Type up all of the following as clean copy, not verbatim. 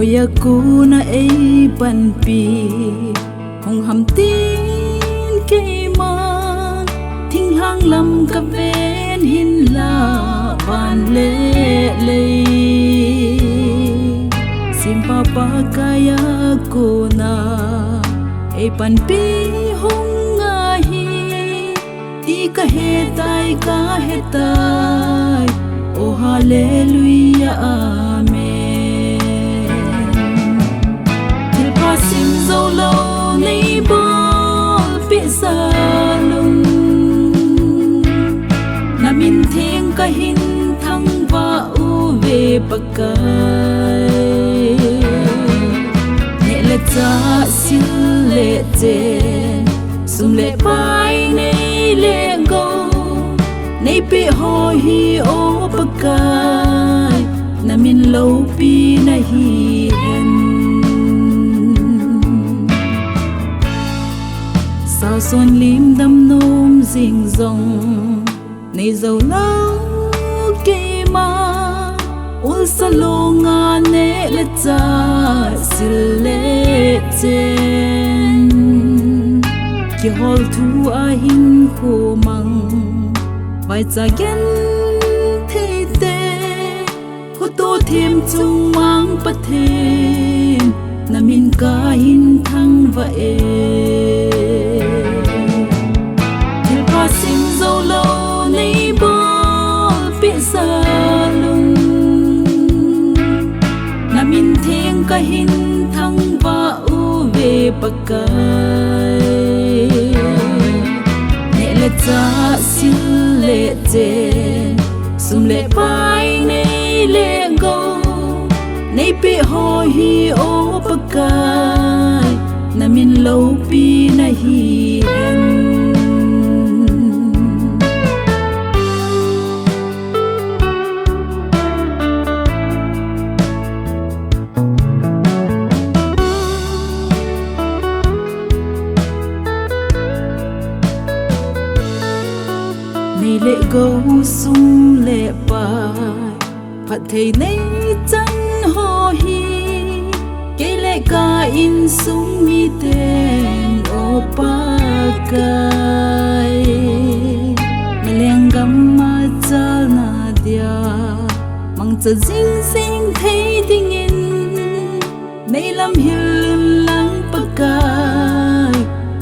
Hoiya na eipanpi hong ham tin keiman thinglhang lam kaven hinlah van le Sempa Pakaiya na eipanpi hong ngahi ti kahe tai oh Halleluiyah amen Thilpha sim JOULOU nei bolpeh salun na mintheng kahin thangvah ve Pakai chah sil le chen sum le pai nei le go nei pe hohi o Pakai na min loupi na hi hen Sauson limdam nom jing jong neijoulou keima salonga ne le chah sil le chen ki hol thu a hin kho mang vai cha gen the te ko to thêm chung mang pa thêm na min kahin thangvah Thilpha sim JOULOU nei bolpeh salun mintheng kahin thangvah ve Pakai chah sil le chen sum le pai nei le go nei pe hohi o Pakai na min loupi na hi hen lệ gấu sung lệ pai phật thầy nay chân hohi cây lệ ca in sung mi tên o Pakai meleng gam ma cha na dia mang cha jing sing thấy tình in nay lam hil lang Pakai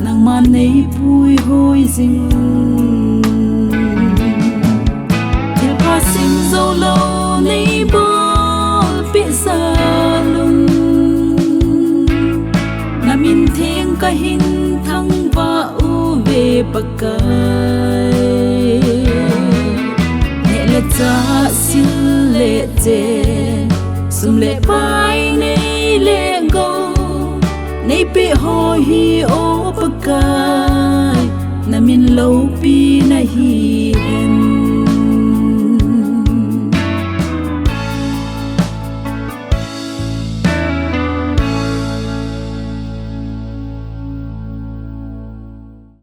nang man nay pui hoi jing sim JOULOU nei bolpeh salun na mintheng kahin thangvah ve Pakai chah sil le chen sum le pai nei le go nei pe hohi o Pakai na min loupi na hi hen